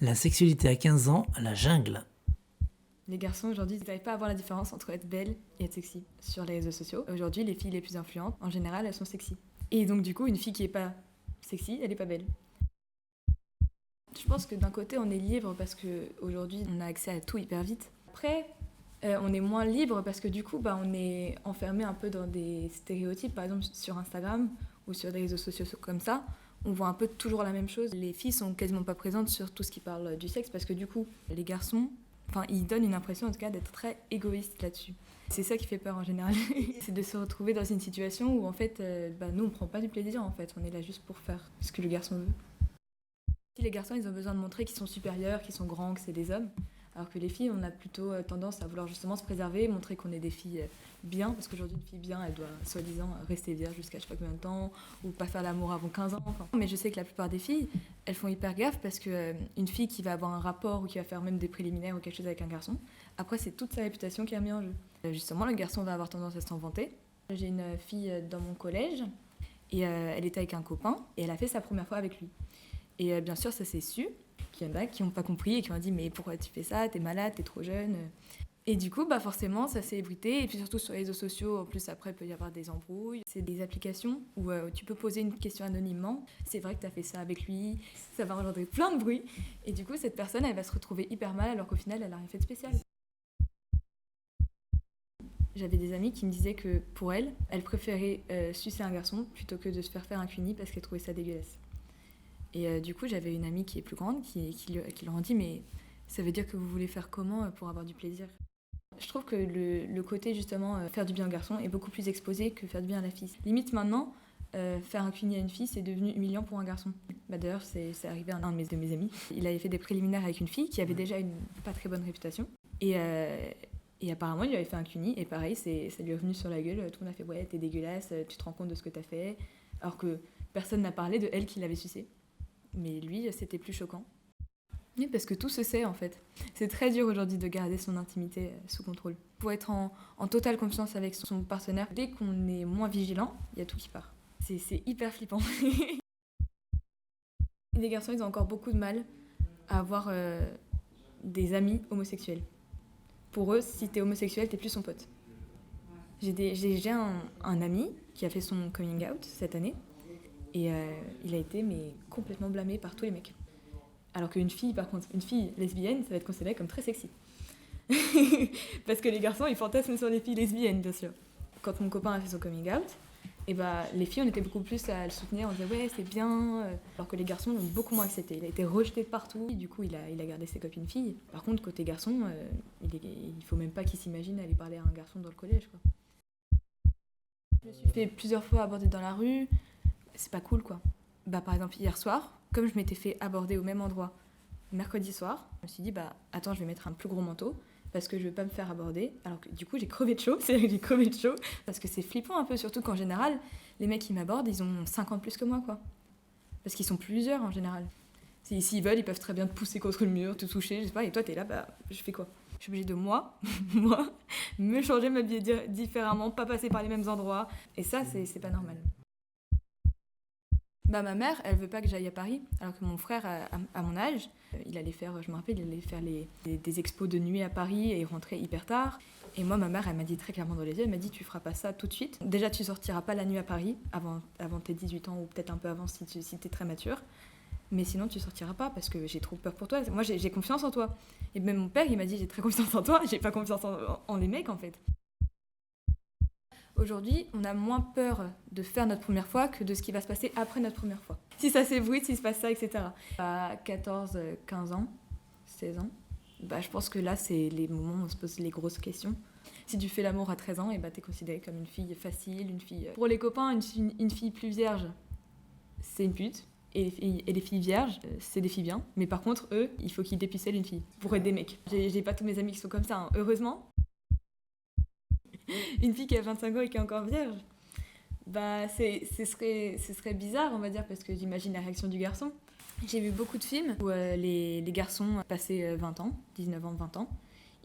La sexualité à 15 ans, la jungle. Les garçons aujourd'hui, ils n'arrivent pas à voir la différence entre être belle et être sexy sur les réseaux sociaux. Aujourd'hui, les filles les plus influentes, en général, elles sont sexy. Et donc du coup, une fille qui est pas sexy, elle est pas belle. Je pense que d'un côté, on est libre parce qu'aujourd'hui, on a accès à tout hyper vite. Après, on est moins libre parce que du coup, on est enfermé un peu dans des stéréotypes. Par exemple, sur Instagram ou sur des réseaux sociaux comme ça, on voit un peu toujours la même chose. Les filles sont quasiment pas présentes sur tout ce qui parle du sexe parce que du coup, les garçons, ils donnent une impression en tout cas d'être très égoïstes là-dessus. C'est ça qui fait peur en général. C'est de se retrouver dans une situation où en fait, nous on prend pas du plaisir en fait. On est là juste pour faire ce que le garçon veut. Les garçons, ils ont besoin de montrer qu'ils sont supérieurs, qu'ils sont grands, que c'est des hommes. Alors que les filles, on a plutôt tendance à vouloir justement se préserver, montrer qu'on est des filles bien, parce qu'aujourd'hui, une fille bien, elle doit soi-disant rester vierge jusqu'à je sais pas combien de temps, ou pas faire l'amour avant 15 ans. Mais je sais que la plupart des filles, elles font hyper gaffe, parce qu'une fille qui va avoir un rapport ou qui va faire même des préliminaires ou quelque chose avec un garçon, après, c'est toute sa réputation qui est mise en jeu. Justement, le garçon va avoir tendance à s'en vanter. J'ai une fille dans mon collège, et elle était avec un copain, et elle a fait sa première fois avec lui. Et bien sûr, ça s'est su, qu'il y en a qui n'ont pas compris et qui ont dit « mais pourquoi tu fais ça? T'es malade, t'es trop jeune ?» Et du coup, forcément, ça s'est ébruité. Et puis surtout sur les réseaux sociaux, en plus, après, il peut y avoir des embrouilles. C'est des applications où tu peux poser une question anonymement. C'est vrai que t'as fait ça avec lui, ça va engendrer plein de bruit. Et du coup, cette personne, elle va se retrouver hyper mal alors qu'au final, elle n'a rien fait de spécial. J'avais des amies qui me disaient que pour elle, elle préférait sucer un garçon plutôt que de se faire un cuni parce qu'elle trouvait ça dégueulasse. Et du coup, j'avais une amie qui est plus grande qui leur a dit « mais ça veut dire que vous voulez faire comment pour avoir du plaisir ?» Je trouve que le côté justement faire du bien au garçon est beaucoup plus exposé que faire du bien à la fille. Limite maintenant, faire un cuni à une fille, c'est devenu humiliant pour un garçon. D'ailleurs, c'est arrivé à un de mes amis. Il avait fait des préliminaires avec une fille qui avait déjà une pas très bonne réputation. Et apparemment, il lui avait fait un cuni. Et pareil, ça lui est revenu sur la gueule. Tout le monde a fait « ouais, t'es dégueulasse, tu te rends compte de ce que t'as fait ?» Alors que personne n'a parlé de elle qui l'avait sucé. Mais lui, c'était plus choquant. Oui, parce que tout se sait en fait. C'est très dur aujourd'hui de garder son intimité sous contrôle. Pour être en totale confiance avec son partenaire, dès qu'on est moins vigilant, il y a tout qui part. C'est hyper flippant. Les garçons, ils ont encore beaucoup de mal à avoir des amis homosexuels. Pour eux, si t'es homosexuel, t'es plus son pote. J'ai un ami qui a fait son coming out cette année. Et il a été complètement blâmé par tous les mecs. Alors qu'une fille, par contre, une fille lesbienne, ça va être considéré comme très sexy. Parce que les garçons, ils fantasment sur les filles lesbiennes, bien sûr. Quand mon copain a fait son coming out, les filles, on était beaucoup plus à le soutenir. On disait « ouais, c'est bien ». Alors que les garçons l'ont beaucoup moins accepté. Il a été rejeté de partout. Et du coup, il a gardé ses copines filles. Par contre, côté garçon, il faut même pas qu'il s'imagine aller parler à un garçon dans le collège, quoi. Je me suis fait plusieurs fois aborder dans la rue. C'est pas cool, quoi. Par exemple, hier soir, comme je m'étais fait aborder au même endroit mercredi soir, je me suis dit attends, je vais mettre un plus gros manteau parce que je veux pas me faire aborder. Alors que du coup, j'ai crevé de chaud, j'ai crevé de chaud parce que c'est flippant un peu, surtout qu'en général, les mecs qui m'abordent, ils ont 5 ans de plus que moi, quoi. Parce qu'ils sont plusieurs en général. S'ils veulent, ils peuvent très bien te pousser contre le mur, te toucher, je sais pas, et toi t'es là, je fais quoi? Je suis obligée de moi, me changer, m'habiller différemment, pas passer par les mêmes endroits. Et ça, c'est pas normal. Ma mère, elle veut pas que j'aille à Paris, alors que mon frère, à mon âge, il allait faire, je me rappelle, il allait faire des expos de nuit à Paris et il rentrait hyper tard. Et moi, ma mère, elle m'a dit très clairement dans les yeux, elle m'a dit tu feras pas ça tout de suite. Déjà, tu sortiras pas la nuit à Paris avant tes 18 ans ou peut-être un peu avant si t'es très mature. Mais sinon, tu sortiras pas parce que j'ai trop peur pour toi. Moi, j'ai confiance en toi. Et même mon père, il m'a dit j'ai très confiance en toi, j'ai pas confiance en les mecs en fait. Aujourd'hui, on a moins peur de faire notre première fois que de ce qui va se passer après notre première fois. Si ça s'ébruite, s'il se passe ça, etc. À 14, 15 ans, 16 ans, je pense que là, c'est les moments où on se pose les grosses questions. Si tu fais l'amour à 13 ans, t'es considérée comme une fille facile, une fille... Pour les copains, une fille plus vierge, c'est une pute. Et les filles vierges, c'est des filles bien. Mais par contre, eux, il faut qu'ils dépicellent une fille pour être des mecs. J'ai pas tous mes amis qui sont comme ça, hein. Heureusement. Une fille qui a 25 ans et qui est encore vierge, ce serait bizarre, on va dire, parce que j'imagine la réaction du garçon. J'ai vu beaucoup de films où les garçons passés 20 ans, 19 ans, 20 ans,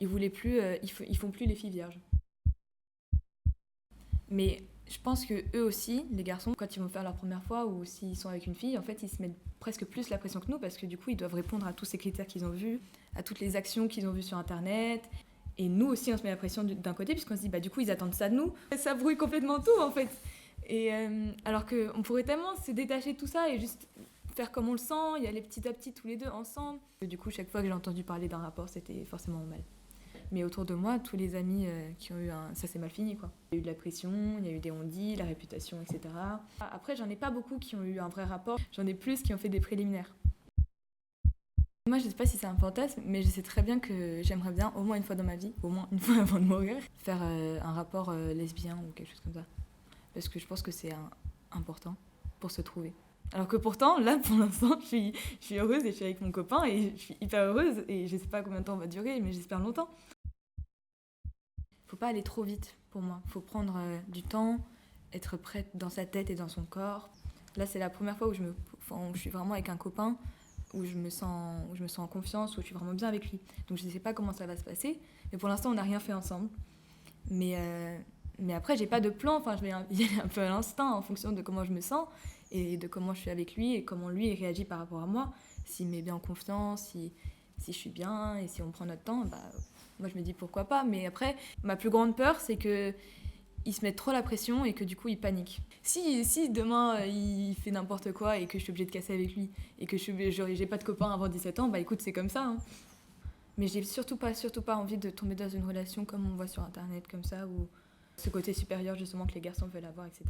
ils font plus les filles vierges. Mais Je pense que eux aussi, les garçons, quand ils vont faire leur première fois ou s'ils sont avec une fille, en fait, ils se mettent presque plus la pression que nous parce que du coup, ils doivent répondre à tous ces critères qu'ils ont vus, à toutes les actions qu'ils ont vues sur Internet. Et nous aussi, on se met la pression d'un côté puisqu'on se dit, bah du coup, ils attendent ça de nous. Ça brouille complètement tout, en fait. Et alors qu'on pourrait tellement se détacher de tout ça et juste faire comme on le sent, y aller petit à petit tous les deux ensemble. Et du coup, chaque fois que j'ai entendu parler d'un rapport, c'était forcément mal. Mais autour de moi, tous les amis qui ont eu ça s'est mal fini, quoi. Il y a eu de la pression, il y a eu des on-dit, la réputation, etc. Après, j'en ai pas beaucoup qui ont eu un vrai rapport. J'en ai plus qui ont fait des préliminaires. Moi, je sais pas si c'est un fantasme, mais je sais très bien que j'aimerais bien, au moins une fois dans ma vie, au moins une fois avant de mourir, faire un rapport lesbien ou quelque chose comme ça. Parce que je pense que c'est important pour se trouver. Alors que pourtant, là, pour l'instant, je suis heureuse et je suis avec mon copain et je suis hyper heureuse et je sais pas combien de temps va durer, mais j'espère longtemps. Faut pas aller trop vite pour moi. Faut prendre du temps, être prête dans sa tête et dans son corps. Là, c'est la première fois où je suis vraiment avec un copain, où je me sens en confiance, où je suis vraiment bien avec lui. Donc je ne sais pas comment ça va se passer, mais pour l'instant, on n'a rien fait ensemble. Mais après, j'ai pas de plan. Enfin, je vais y aller un peu à l'instinct en fonction de comment je me sens et de comment je suis avec lui et comment lui réagit par rapport à moi. S'il me met bien en confiance, si je suis bien et si on prend notre temps, bah, moi je me dis pourquoi pas. Mais après, ma plus grande peur, c'est que il se met trop la pression et que du coup il panique. Si demain il fait n'importe quoi et que je suis obligée de casser avec lui et que j'ai pas de copain avant 17 ans, bah écoute, c'est comme ça. Hein. Mais j'ai surtout pas envie de tomber dans une relation comme on voit sur internet, comme ça, où ce côté supérieur justement que les garçons veulent avoir, etc.